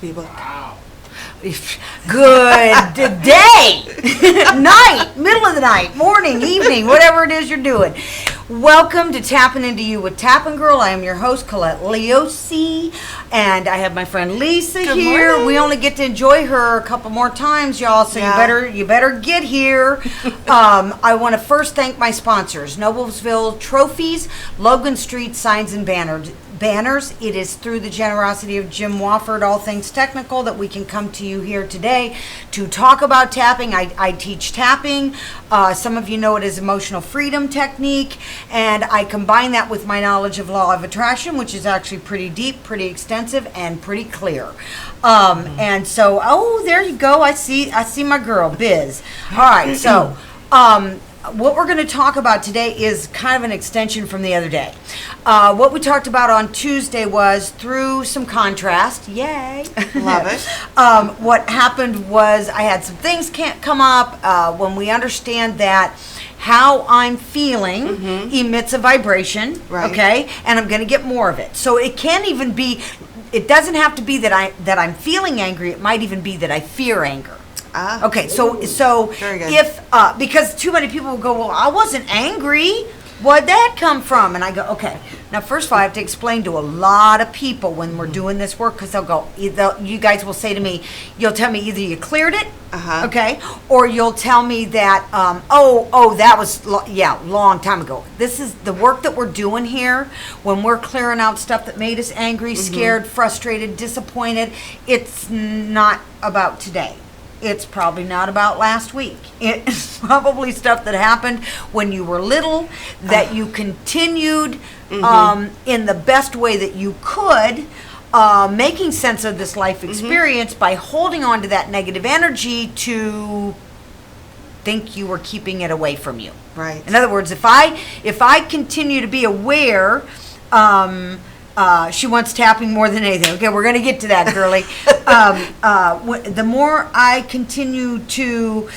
people. Wow. Good day, night, middle of the night, morning, evening, whatever it is you're doing. Welcome to Tapping Into You with Tapngrl. I am your host, Colette Liose, and I have my friend Lisa Good here. morning. We only get to enjoy her a couple more times, y'all, so Yeah. you better get here. I want to first thank my sponsors, Noblesville Trophies, Logan Street Signs and Banners. It is through the generosity of Jim Wofford, All Things Technical, that we can come to you here today to talk about tapping. I teach tapping. Some of you know it as emotional freedom technique, and I combine that with my knowledge of law of attraction, which is actually pretty deep, pretty extensive, and pretty clear. And so, there you go. I see my girl, Biz. All right, so what we're going to talk about today is kind of an extension from the other day. What we talked about on Tuesday was through some contrast. Yay. Love it. What happened was I had some things can't come up when we understand that how I'm feeling emits a vibration, Right. okay? And I'm going to get more of it. So it can't even be, it doesn't have to be that I'm feeling angry. It might even be that I fear anger. Ah. Okay, so Very good. if because too many people will go, well, I wasn't angry. Where'd that come from? And I go, okay. Now, first of all, I have to explain to a lot of people when we're doing this work, because they'll go, you guys will say to me, you'll tell me either you cleared it, okay, or you'll tell me that, that was long time ago. This is the work that we're doing here. When we're clearing out stuff that made us angry, scared, frustrated, disappointed, it's not about today. It's probably not about last week. It's probably stuff that happened when you were little that you continued in the best way that you could, making sense of this life experience by holding on to that negative energy to think you were keeping it away from you. Right. In other words, if I continue to be aware, she wants tapping more than anything. Okay, we're going to get to that, girlie. The more I continue to,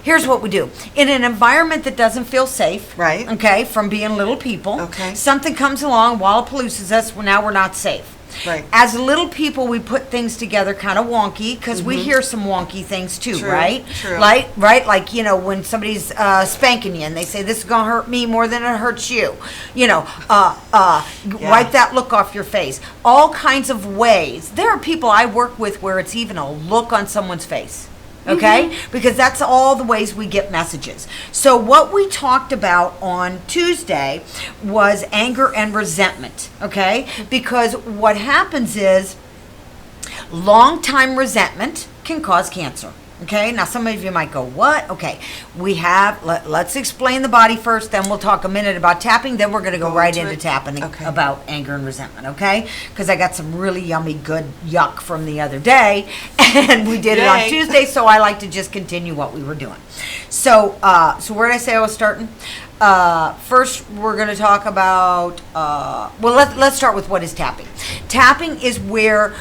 here's what we do. In an environment that doesn't feel safe, Right. okay, from being little people, Okay. something comes along, wallapaloozes us, well, now we're not safe. Right. As little people, we put things together kind of wonky, because we hear some wonky things too, True, right? true. Like when somebody's spanking you and they say, this is going to hurt me more than it hurts you. Wipe that look off your face. All kinds of ways. There are people I work with where it's even a look on someone's face. Okay? Because that's all the ways we get messages. So what we talked about on Tuesday was anger and resentment. Okay? Because what happens is long-time resentment can cause cancer. Okay, now some of you might go, what? Okay, let's explain the body first, then we'll talk a minute about tapping, then we're going to go right into tapping about anger and resentment, okay? Because I got some really yummy, good yuck from the other day, and we did it on Tuesday, so I like to just continue what we were doing. So where did I say I was starting? First, we're going to talk about, let's start with what is tapping. Tapping is where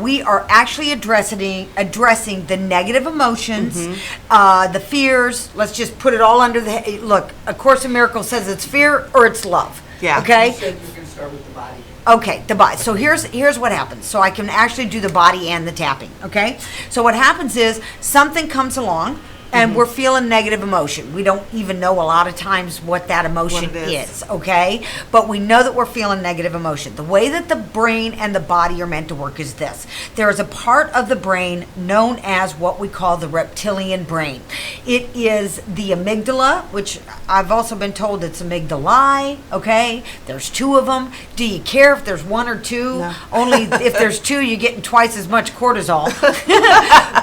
we are actually addressing the negative emotions, the fears. Let's just put it all under the look. A Course in Miracles says it's fear or it's love. Yeah. Okay. You said you can start with the body. Okay, the body. So here's what happens. So I can actually do the body and the tapping. Okay. So what happens is something comes along. And we're feeling negative emotion. We don't even know a lot of times what that emotion is, okay? But we know that we're feeling negative emotion. The way that the brain and the body are meant to work is this. There is a part of the brain known as what we call the reptilian brain. It is the amygdala, which I've also been told it's amygdalae, okay? There's two of them. Do you care if there's one or two? No. Only if there's two, you're getting twice as much cortisol.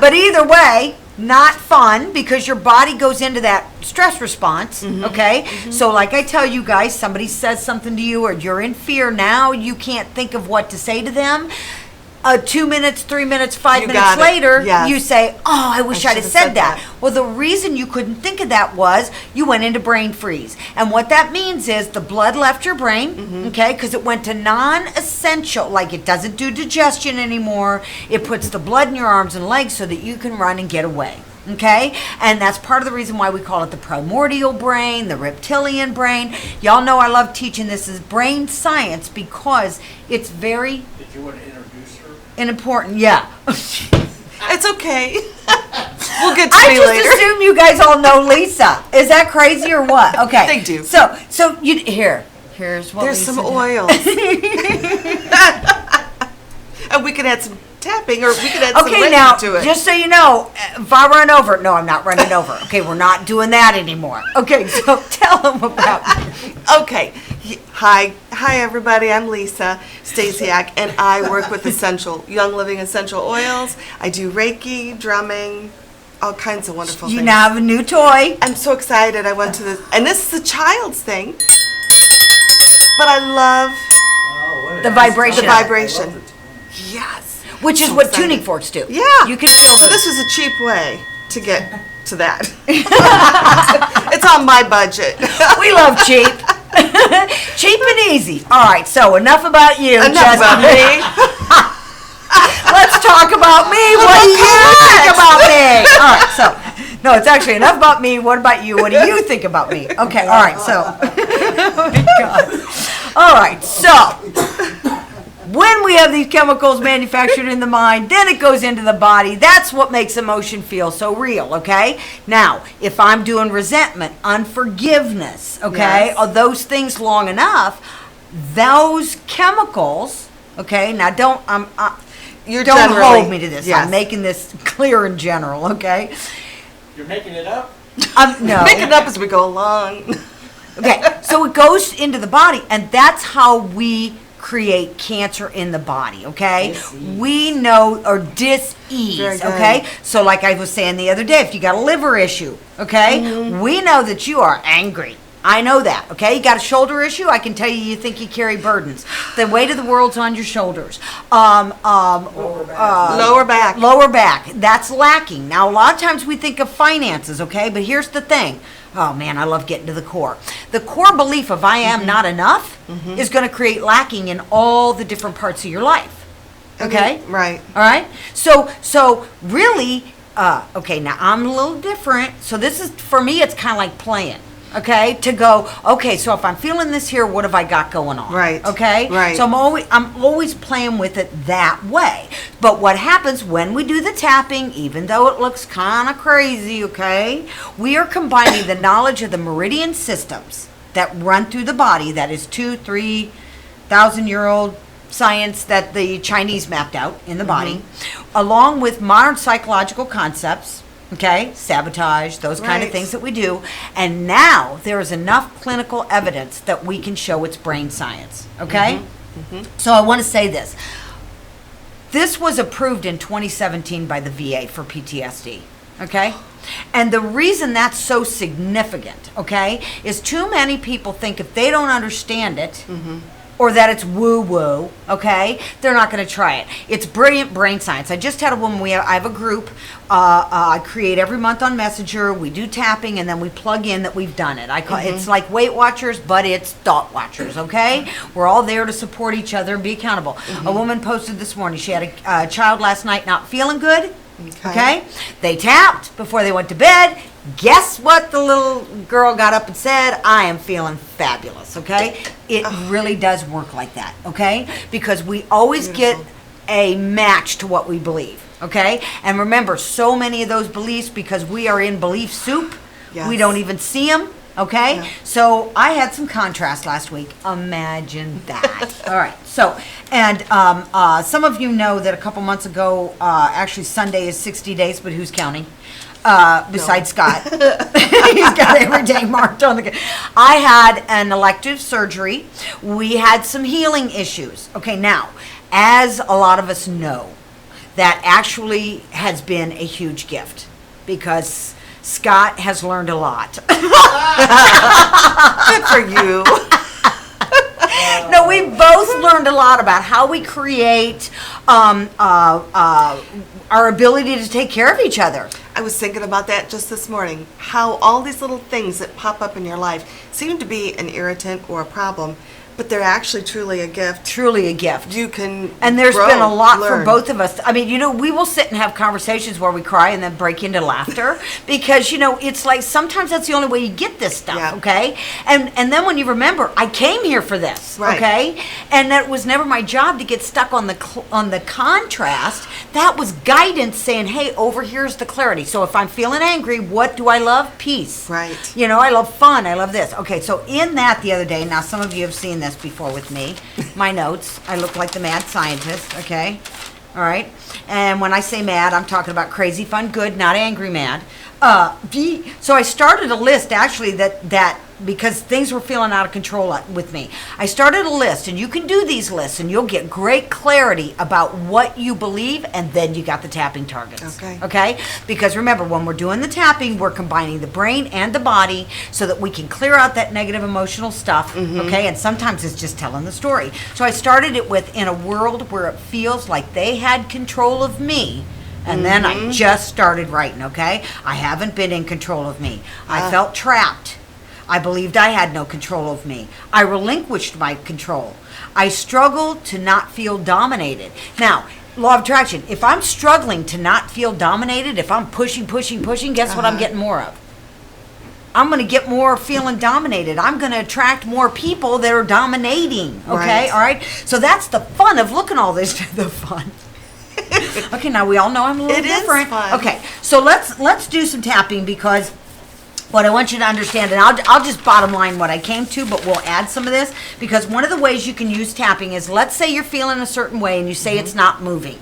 But either way, not fun, because your body goes into that stress response, okay? So like I tell you guys, somebody says something to you or you're in fear, now you can't think of what to say to them. 2 minutes, 3 minutes, 5 minutes later, you say, oh, I wish I'd have said that. Well, the reason you couldn't think of that was you went into brain freeze. And what that means is the blood left your brain, okay, because it went to non-essential, like it doesn't do digestion anymore. It puts the blood in your arms and legs so that you can run and get away. Okay, and that's part of the reason why we call it the primordial brain, the reptilian brain. Y'all know I love teaching this as brain science because it's very... Did you want to introduce her? and important. Yeah. It's okay. We'll get to me I later. just assume you guys all know Lisa. Is that crazy or what? Okay. They do. So you here's what There's Lisa some did. oils. And we can add some tapping, or we can add some Okay, Reiki now, to it. just so you know, if I run over, no, I'm not running over. Okay, we're not doing that anymore. Okay, so tell them about it. Okay. Hi everybody. I'm Lisa Stasiak, and I work with Young Living Essential Oils. I do Reiki, drumming, all kinds of wonderful You things. now have a new toy. I'm so excited. I went to this, and this is a child's thing, but I love The vibration. the vibration. Yes. Which is So what excited. tuning forks do. Yeah. You can feel So the... this was a cheap way to get to that. It's on my budget. We love cheap. Cheap and easy. All right, so enough about you. Enough about me. Let's talk about me. What do you think about me? All right, so, no, it's actually enough about me. What about you? What do you think about me? Okay, all right, so, oh my God. All right, so, when we have these chemicals manufactured in the mind, then it goes into the body. That's what makes emotion feel so real, okay? Now, if I'm doing resentment, unforgiveness, okay, Yes. or those things long enough, those chemicals, okay, now don't You're don't generally- hold me to this. yes. I'm making this clear in general, okay? You're making it up? No. Make it up as we go along. Okay, so it goes into the body, and that's how we create cancer in the body, okay? Dis-ease. We know, or dis-ease, Very good. okay? So like I was saying the other day, if you got a liver issue, okay? Mm-hmm. We know that you are angry. I know that, okay? You got a shoulder issue, I can tell you think you carry burdens. The weight of the world's on your shoulders. Lower back. Lower back, that's lacking. Now, a lot of times we think of finances, okay? But here's the thing. Oh man, I love getting to the core. The core belief of I am not enough is going to create lacking in all the different parts of your life. Okay? Right. All right? So really, okay, now I'm a little different. So this is, for me, it's kind of like playing. Okay, to go, okay, so if I'm feeling this here, what have I got going on? Right. Okay? Right. So I'm always playing with it that way. But what happens when we do the tapping, even though it looks kind of crazy, okay, we are combining the knowledge of the meridian systems that run through the body, that is 2,000-3,000-year-old science that the Chinese mapped out in the body, along with modern psychological concepts. Okay, sabotage, those kind of Right. things that we do. And now there is enough clinical evidence that we can show it's brain science. Okay? So I want to say this. This was approved in 2017 by the VA for PTSD. Okay? And the reason that's so significant, okay, is too many people think if they don't understand it, or that it's woo-woo, okay, they're not going to try it. It's brilliant brain science. I just had a woman, I have a group I create every month on Messenger. We do tapping, and then we plug in that we've done it. I call it's like Weight Watchers, but it's Thought Watchers, okay? We're all there to support each other and be accountable. A woman posted this morning, she had a child last night not feeling good, okay? They tapped before they went to bed. Guess what the little girl got up and said? I am feeling fabulous, okay? It really does work like that, okay? Because we always get a match to what we believe, okay? And remember, so many of those beliefs, because we are in belief soup, we Yes. don't even see them, okay? Yeah. So I had some contrast last week. Imagine that. All right. So, and some of you know that a couple months ago, actually Sunday is 60 days, but who's counting? Besides Scott. He's got every day marked on the... I had an elective surgery. We had some healing issues. Okay, now, as a lot of us know, that actually has been a huge gift because Scott has learned a lot. Good for you. No, we both learned a lot about how we create our ability to take care of each other. I was thinking about that just this morning, how all these little things that pop up in your life seem to be an irritant or a problem, But they're actually truly a gift. Truly a gift. You can And there's grow, been a lot for learn. both of us. I mean, we will sit and have conversations where we cry and then break into laughter because, it's like sometimes that's the only way you get this stuff, Yeah. okay? And then when you remember, I came here for this, Right. okay? And that was never my job to get stuck on the contrast. That was guidance saying, hey, over here's the clarity. So if I'm feeling angry, what do I love? Peace. Right. I love fun. I love this. Okay, so in that the other day, now some of you have seen this before with me, my notes, I look like the mad scientist, okay? All right? And when I say mad, I'm talking about crazy, fun, good, not angry mad. So I started a list, actually, that because things were feeling out of control with me. I started a list, and you can do these lists, and you'll get great clarity about what you believe, and then you got the tapping targets. Okay? Because remember, when we're doing the tapping, we're combining the brain and the body so that we can clear out that negative emotional stuff, okay? And sometimes it's just telling the story. So I started it with, in a world where it feels like they had control of me, and then I just started writing, okay? I haven't been in control of me. I felt trapped. I believed I had no control of me. I relinquished my control. I struggled to not feel dominated. Now, law of attraction, if I'm struggling to not feel dominated, if I'm pushing, guess what I'm getting more of? I'm going to get more feeling dominated. I'm going to attract more people that are dominating, okay? Right. All right? So that's the fun of looking all this, the fun. Okay, now we all know I'm a little It is different. fun. Okay, so let's do some tapping because what I want you to understand, and I'll just bottom line what I came to, but we'll add some of this, because one of the ways you can use tapping is, let's say you're feeling a certain way and you say it's not moving.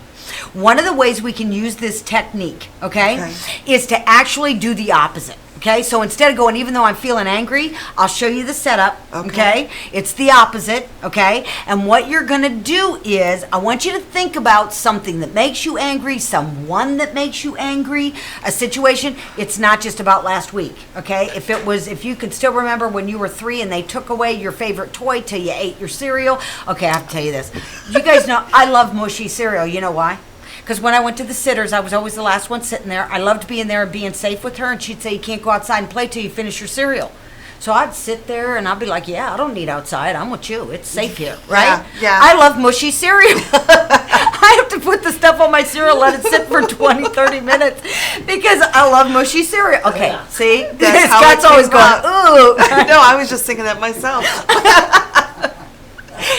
One of the ways we can use this technique, okay, is to actually do the opposite. Okay, so instead of going, even though I'm feeling angry, I'll show you the setup, okay? It's the opposite, okay? And what you're going to do is, I want you to think about something that makes you angry, someone that makes you angry, a situation. It's not just about last week, okay? If you can still remember when you were 3 and they took away your favorite toy till you ate your cereal, okay, I have to tell you this. You guys know I love mushy cereal. You know why? Because when I went to the sitters, I was always the last one sitting there. I loved being there and being safe with her, and she'd say, you can't go outside and play till you finish your cereal. So I'd sit there, and I'd be like, yeah, I don't need outside. I'm with you. It's safe here, right? Yeah. I love mushy cereal. I have to put the stuff on my cereal, let it sit for 20, 30 minutes, because I love mushy cereal. Okay, see? That's how Scott's it always came going, up. ooh. No, I was just thinking that myself.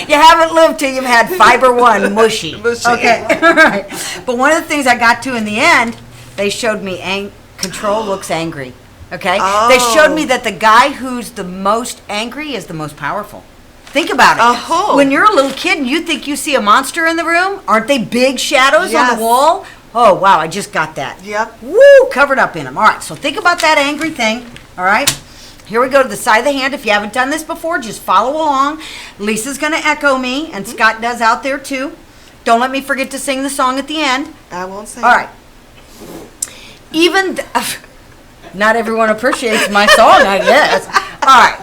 You haven't lived till you've had fiber one mushy. Mushy. Okay, all right. But one of the things I got to in the end, they showed me control looks angry. Okay? They showed me that the guy who's the most angry is the most powerful. Think about it. Oh. When you're a little kid and you think you see a monster in the room, aren't they big shadows on Yes. the wall? Oh, wow, I just got that. Yep. Woo, covered up in them. All right, so think about that angry thing. All right? Here we go to the side of the hand. If you haven't done this before, just follow along. Lisa's going to echo me, and Scott does out there too. Don't let me forget to sing the song at the end. I won't say. All right. Not everyone appreciates my song, I guess. All right.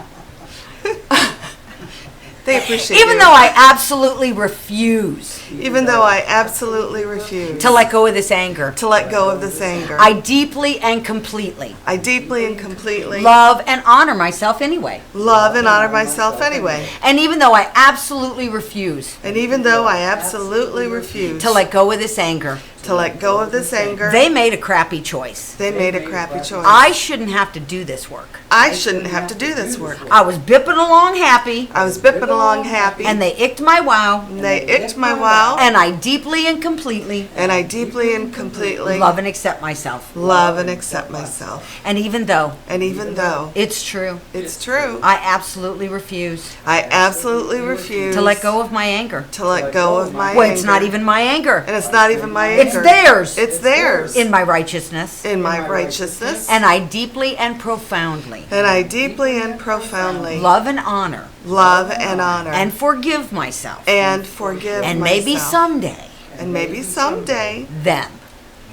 They appreciate Even you. though I absolutely refuse Even though I absolutely refuse to let go of this anger, to let go of this anger. I deeply and completely I deeply and completely love and honor myself anyway. love and honor myself anyway. And even though I absolutely refuse And even though I absolutely refuse to let go of this anger, to let go of this anger, they made a crappy choice. they made a crappy choice. I shouldn't have to do this work. I shouldn't have to do this work. I was bipping along happy, I was bipping along happy, and they icked my wow, and they icked my wow, and I deeply and completely and I deeply and completely love and accept myself. love and accept myself. And even though And even though it's true, it's true, I absolutely refuse I absolutely refuse to let go of my anger. to let go of my Well, anger. it's not even my anger. And it's not even my anger. It's theirs. It's theirs. In my righteousness. In my righteousness. And I deeply and profoundly And I deeply and profoundly love and honor love and honor and forgive myself. and forgive And myself. maybe someday, And maybe someday, then.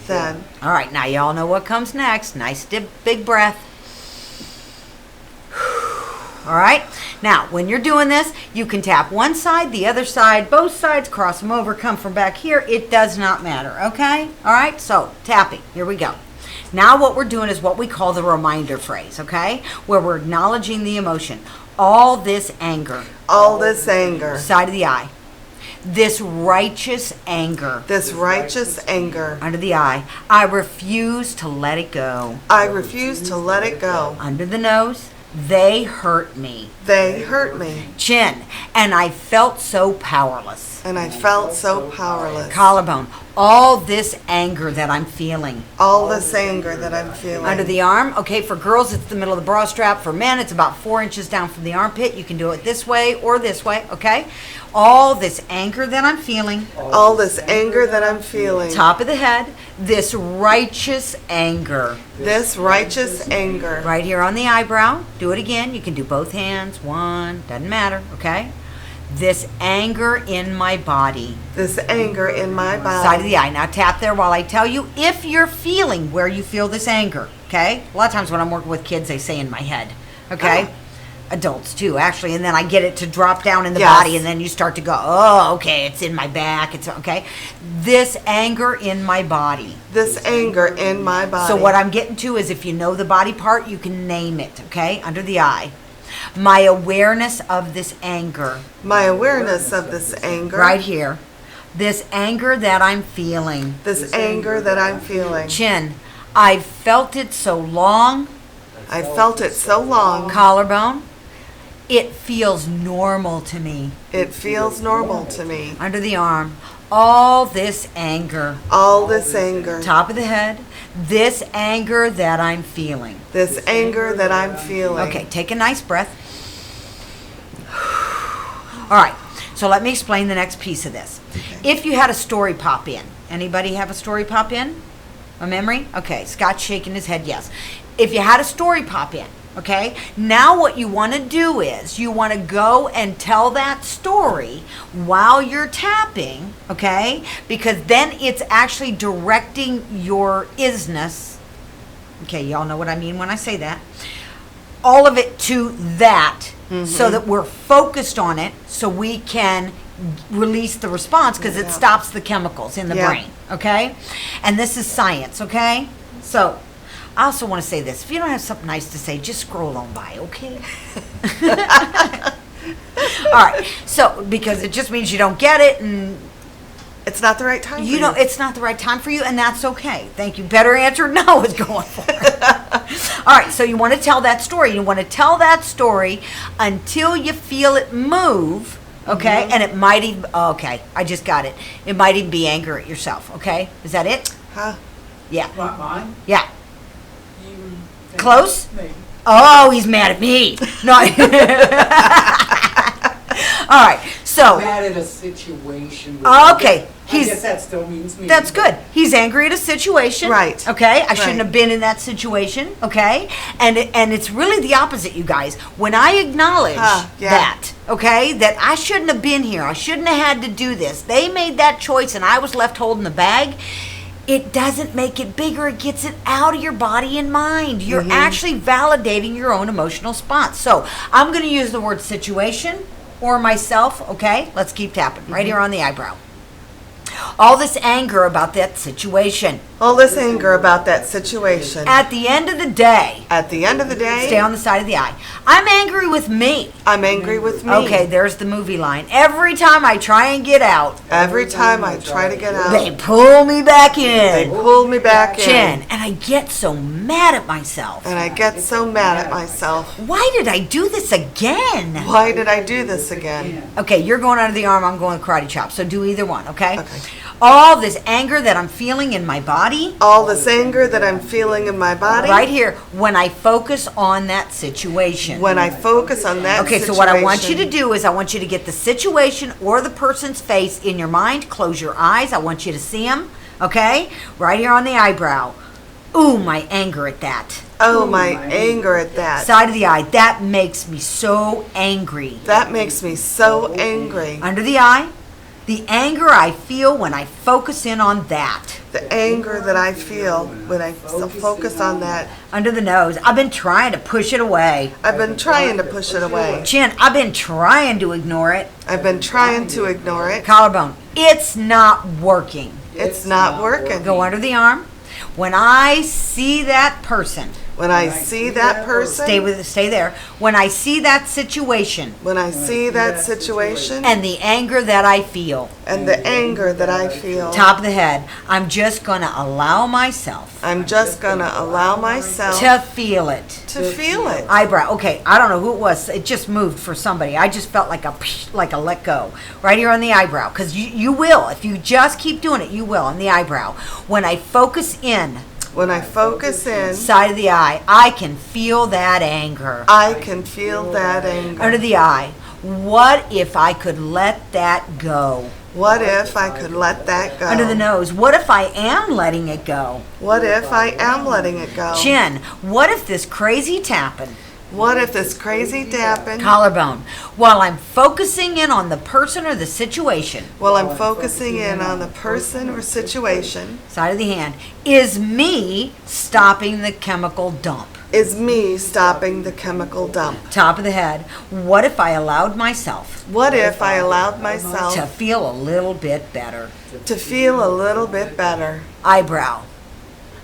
then. All right, now y'all know what comes next. Nice big breath. All right. Now, when you're doing this, you can tap one side, the other side, both sides, cross them over, come from back here. It does not matter, okay? All right, so tapping. Here we go. Now what we're doing is what we call the reminder phrase, okay? Where we're acknowledging the emotion. All this anger. all this anger, Side of the eye. This righteous anger. this righteous anger. Under the eye. I refuse to let it go. I refuse to let it go. Under the nose. They hurt me. They hurt me, Chin. And I felt so powerless. and I felt so powerless. Collarbone. All this anger that I'm feeling. All this anger that I'm feeling. Under the arm. Okay, for girls, it's the middle of the bra strap. For men, it's about 4 inches down from the armpit. You can do it this way or this way, okay? All this anger that I'm feeling. all this anger that I'm feeling. Top of the head. This righteous anger. This righteous anger. Right here on the eyebrow. Do it again. You can do both hands. One. Doesn't matter, okay? This anger in my body. This anger in my body. Side of the eye. Now tap there while I tell you if you're feeling where you feel this anger, okay? A lot of times when I'm working with kids, they say in my head, okay? Oh. Adults too, actually, and then I get it to drop down in the Yes. body, and then you start to go, oh, okay, it's in my back, it's okay. This anger in my body. This anger in my body. So what I'm getting to is if you know the body part, you can name it, okay? Under the eye. My awareness of this anger. My awareness of this anger. Right here. This anger that I'm feeling. This anger that I'm feeling. Chin. I've felt it so long. I felt it so long. Collarbone. It feels normal to me. It feels normal to me. Under the arm. All this anger. All this anger. Top of the head. This anger that I'm feeling. This anger that I'm feeling. Okay, take a nice breath. All right, so let me explain the next piece of this. If you had a story pop in, anybody have a story pop in? A memory? Okay, Scott's shaking his head yes. If you had a story pop in, okay, now what you want to do is you want to go and tell that story while you're tapping, okay, because then it's actually directing your isness. Okay, y'all know what I mean when I say that. All of it to that, so that we're focused on it, so we can release the response because it stops the chemicals in the brain, okay? And this is science, okay? So, I also want to say this. If you don't have something nice to say, just scroll on by, okay? All right, so, because it just means you don't get it and It's not the right time. you for know, it's not the right time for you, and that's okay. Thank you. Better answer no is going for it. All right, so you want to tell that story. You want to tell that story until you feel it move, okay? And it might even, okay, I just got it. It might even be anger at yourself, okay? Is that it? Huh? Yeah. Not mine? Yeah. You think Close? maybe. Oh, he's mad at me. No. All right, so, Mad at a situation. okay, I guess he's, that still means me. that's good. He's angry at a situation. Right. Okay. I shouldn't Right. have been in that situation. Okay. And it's really the opposite, you guys. When I acknowledge Yeah. that, okay, that I shouldn't have been here. I shouldn't have had to do this. They made that choice and I was left holding the bag. It doesn't make it bigger. It gets it out of your body and mind. You're actually validating your own emotional response. So I'm going to use the word situation or myself. Okay. Let's keep tapping right here on the eyebrow. All this anger about that situation. All this anger about that situation. At the end of the day, At the end of the day, stay on the side of the eye. I'm angry with me. I'm angry with me. Okay, there's the movie line. Every time I try and get out, Every time I try to get out, they pull me back they in. pull me back Chin. in. And I get so mad at myself. And I get so mad at myself. Why did I do this again? Why did I do this again? Okay, you're going under the arm, I'm going karate chop. So do either one, okay? Okay. All this anger that I'm feeling in my body, All this anger that I'm feeling in my body, right here, when I focus on that situation. when I focus on that Okay, situation. so what I want you to do is I want you to get the situation or the person's face in your mind. Close your eyes. I want you to see them, okay? Right here on the eyebrow. Ooh, my anger at that. Oh, my anger at that. Side of the eye. That makes me so angry. That makes me so angry. Under the eye. The anger I feel when I focus in on that. The anger that I feel when I focus on that. Under the nose. I've been trying to push it away. I've been trying to push it away. Chin. I've been trying to ignore it. I've been trying to ignore it. Collarbone. It's not working. It's not working. Go under the arm. When I see that person, When I see that person. Stay there. When I see that situation When I see that situation. and the anger that I feel, And the anger that I feel. top of the head, I'm just going to allow myself I'm just gonna allow myself to feel it. to feel it. Eyebrow. Okay, I don't know who it was. It just moved for somebody. I just felt like like a let go right here on the eyebrow. Because you will. If you just keep doing it, you will on the eyebrow. When I focus in, When I focus in, side of the eye, I can feel that anger. I can feel that anger. Under the eye, what if I could let that go? What if I could let that go? Under the nose, what if I am letting it go? What if I am letting it go? Chin, what if this crazy tapping? What if this crazy dapping, Collarbone, while I'm focusing in on the person or the situation, while I'm focusing in on the person or situation, side of the hand, is me stopping the chemical dump? is me stopping the chemical dump? Top of the head, what if I allowed myself What if I allowed myself to feel a little bit better? to feel a little bit better? Eyebrow,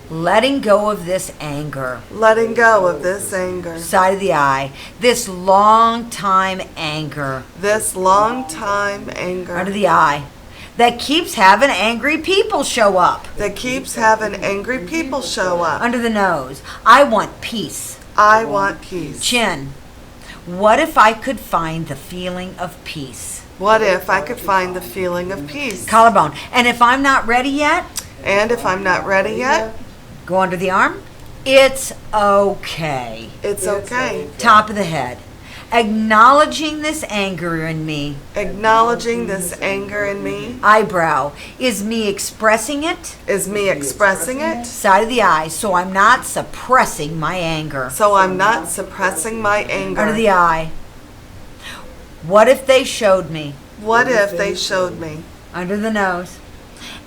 letting go of this anger. Letting go of this anger, Side of the eye, this long time anger. this long time Under anger the eye, that keeps having angry people show up. that keeps having angry people show up. Under the nose, I want peace. I want peace. Chin, what if I could find the feeling of peace? What if I could find the feeling of peace? Collarbone, and if I'm not ready yet, And if I'm not ready yet, go under the arm. It's okay. it's okay. Top of the head, acknowledging this anger in me. Acknowledging this anger in me Eyebrow, is me expressing it. is me expressing it, Side of the eye, so I'm not suppressing my anger. so I'm not suppressing my Under anger. the eye, what if they showed me? What if they showed me? Under the nose,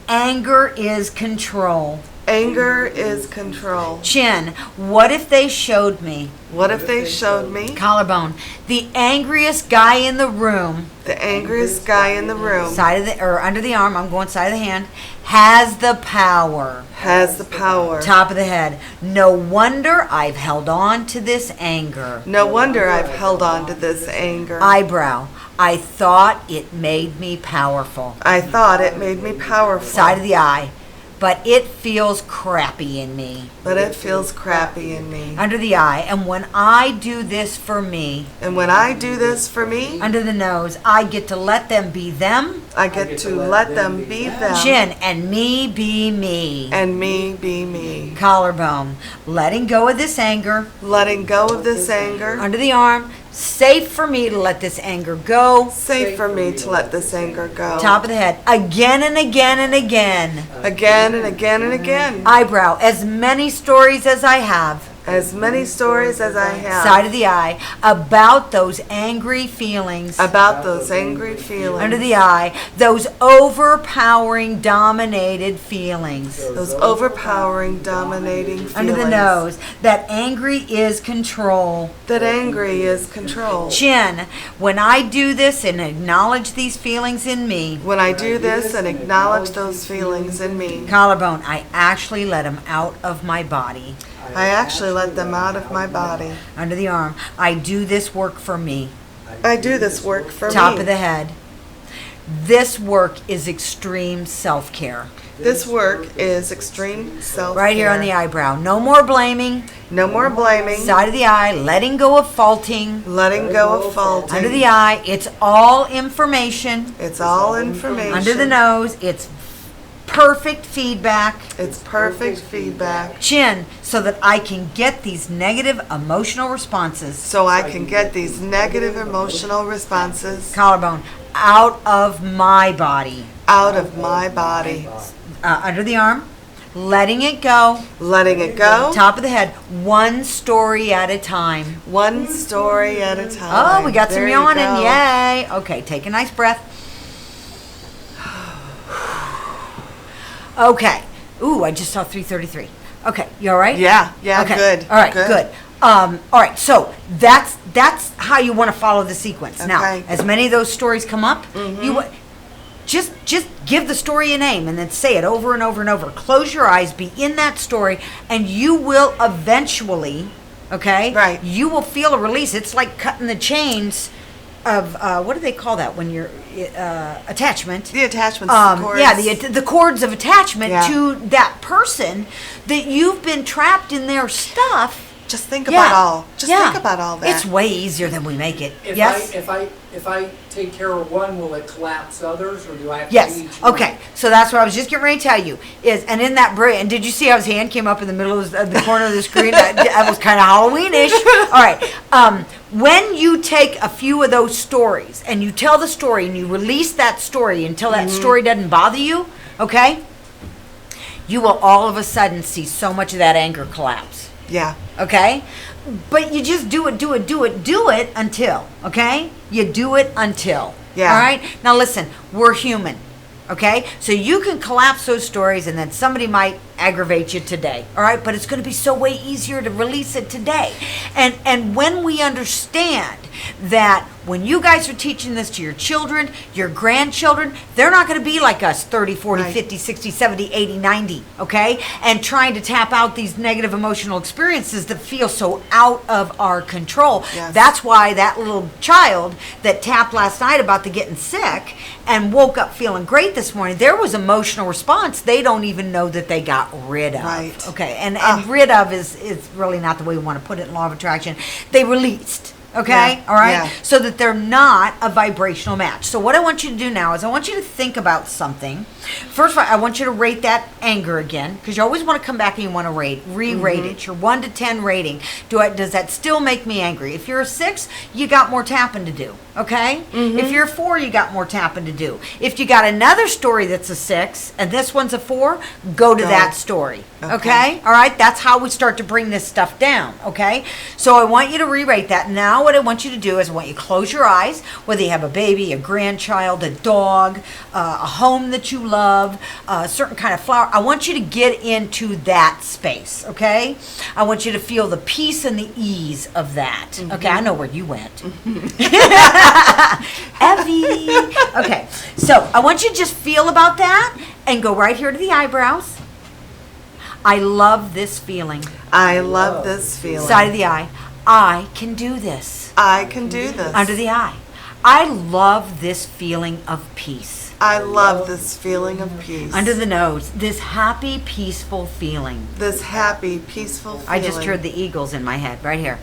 anger is control. Anger is control. Chin, what if they showed me? What if they showed me Collarbone, the angriest guy in the room. the angriest guy in the room Side of the or under the arm, I'm going side of the hand, has the power. has the power? Top of the head, no wonder I've held on to this anger. No wonder I've held on to this anger. Eyebrow, I thought it made me powerful. I thought it made me powerful, Side of the eye, but it feels crappy in me. but it feels crappy in me. Under the eye, and when I do this for me, And when I do this for me, under the nose, I get to let them be them, I get to let them be them chin, and me be me. and me be me. Collarbone, letting go of this anger. Letting go of this anger, Under the arm, safe for me to let this anger go. safe for me to let this anger go. Top of the head, again and again and again. Again and again and again. Eyebrow, as many stories as I have. As many stories as I have Side of the eye, about those angry feelings. about those angry feelings. Under the eye, those overpowering, dominated feelings. Those overpowering, dominating feelings. Under the nose, that angry is control. That angry is control. Chin, when I do this and acknowledge these feelings in me. When I do this and acknowledge those feelings in me, Collarbone, I actually let them out of my body. I actually let them out of my body. Under the arm, I do this work for me. I do this work for Top me. of the head, this work is extreme self-care. This work is extreme self-care. Right here on the eyebrow. No more blaming. No more blaming. Side of the eye, letting go of faulting. Letting go of faulting. Under the eye, it's all information. It's all information. Under the nose, it's perfect feedback. It's perfect feedback. Chin, so that I can get these negative emotional responses. So I can get these negative emotional responses Collarbone, out of my body. out of my body. Under the arm, letting it go. Letting it go. Top of the head, one story at a time. One story at a time. Oh, we got some There you yawning. go. Yay. Okay, take a nice breath. Okay. Ooh, I just saw 3:33. Okay, you all right? Yeah, Okay. good. All right, good. All right, so that's how you want to follow the sequence. Now, Okay. as many of those stories come up, you just give the story a name and then say it over and over and over. Close your eyes, be in that story, and you will eventually, okay? Right. You will feel a release. It's like cutting the chains of what do they call that when you're attachment? The attachments, the cords. Yeah, the cords of attachment Yeah. to that person that you've been trapped in their stuff. Just think Yeah. about all. Just Yeah. think about all that. It's way easier than we make it. If Yes. if I take care of one, will it collapse others, or do I have to Yes. do each one? Okay. So that's what I was just getting ready to tell you is, and in that break, and did you see how his hand came up in the middle of the corner of the screen? That was kind of Halloweenish. All right. When you take a few of those stories and you tell the story and you release that story until that story doesn't bother you, okay, you will all of a sudden see so much of that anger collapse. Yeah. Okay? But you just do it until, okay? You do it until. Yeah. All right? Now listen, we're human. Okay? So you can collapse those stories and then somebody might aggravate you today. All right? But it's going to be so way easier to release it today. And when we understand that when you guys are teaching this to your children, your grandchildren, they're not going to be like us 30, 40, Right. 50, 60, 70, 80, 90, okay? And trying to tap out these negative emotional experiences that feel so out of our control. Yes. That's why that little child that tapped last night about the getting sick and woke up feeling great this morning, there was emotional response they don't even know that they got rid of. Right. Okay, and rid of is really not the way we want to put it in law of attraction. They released. Okay, Yeah, all right, yeah. so that they're not a vibrational match. So what I want you to do now is I want you to think about something. First of all, I want you to rate that anger again, because you always want to come back and you want to re-rate it. Your 1 to 10 rating. Does that still make me angry? If you're a 6, you got more tapping to do. Okay. If you're a 4, you got more tapping to do. If you got another story that's a 6 and this one's a 4, go to Go. that story. Okay. Okay. All right. That's how we start to bring this stuff down. Okay. So I want you to re-rate that. Now what I want you to do is I want you to close your eyes, whether you have a baby, a grandchild, a dog, a home that you love, a certain kind of flower. I want you to get into that space, okay? I want you to feel the peace and the ease of that. Okay, I know where you went. Evie. Okay, so I want you to just feel about that and go right here to the eyebrows. I love this feeling. I love this feeling. Side of the eye. I can do this. I can do this. Under the eye. I love this feeling of peace. I love this feeling of peace. Under the nose, this happy, peaceful feeling. This happy, peaceful feeling. I just heard the eagles in my head right here.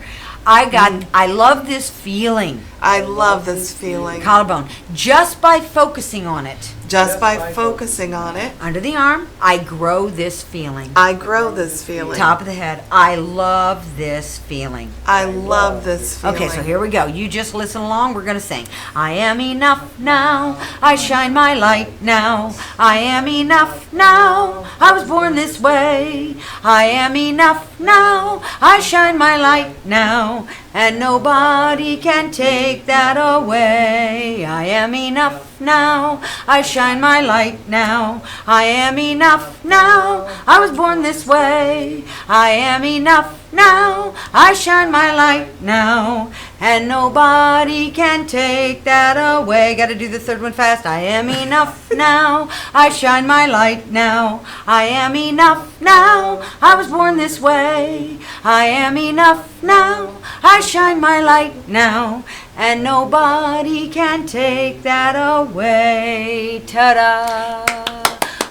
I love this feeling. I love this feeling. Collarbone. Just by focusing on it. Just by focusing on it, Under the arm, I grow this feeling. I grow this feeling. Top of the head, I love this feeling. I love this feeling. Okay, so here we go. You just listen along. We're going to sing. I am enough now. I shine my light now. I am enough now. I was born this way. I am enough now. I shine my light now. And nobody can take that away. I am enough now. I shine my light now. I am enough now. I was born this way. I am enough now. I shine my light now. And nobody can take that away. Got to do the third one fast. I am enough now. I shine my light now. I am enough now. I was born this way. I am enough now. I shine my light now. And nobody can take that away. Ta-da!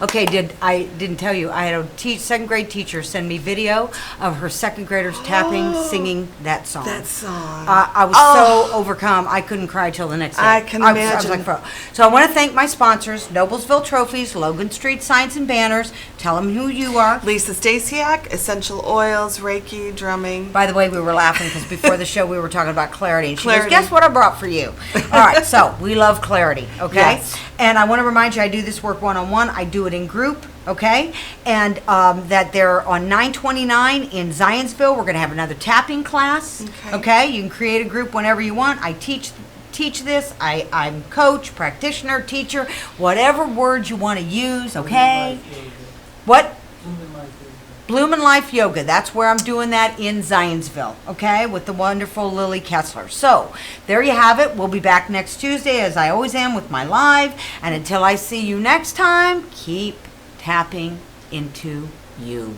Okay, I didn't tell you, I had a second grade teacher send me video of her second graders tapping, singing that song. That song. I was so overcome, I couldn't cry till the next day. I can I was imagine. like, bro. So I want to thank my sponsors, Noblesville Trophies, Logan Street Signs and Banners. Tell them who you are. Lisa Stasiak, essential oils, Reiki, drumming. By the way, we were laughing because before the show we were talking about clarity. And she Clarity. goes, guess what I brought for you? All right, so we love clarity, okay? Yes. And I want to remind you, I do this work one-on-one. I do it in group, okay? And that they're on 929 in Zionsville. We're going to have another tapping class, okay? You can create a group whenever you want. I teach this. I'm coach, practitioner, teacher, whatever word you want to use, okay? What? Bloom and Life Yoga. That's where I'm doing that in Zionsville, okay, with the wonderful Lily Kessler. So there you have it. We'll be back next Tuesday, as I always am, with my live. And until I see you next time, keep tapping into you.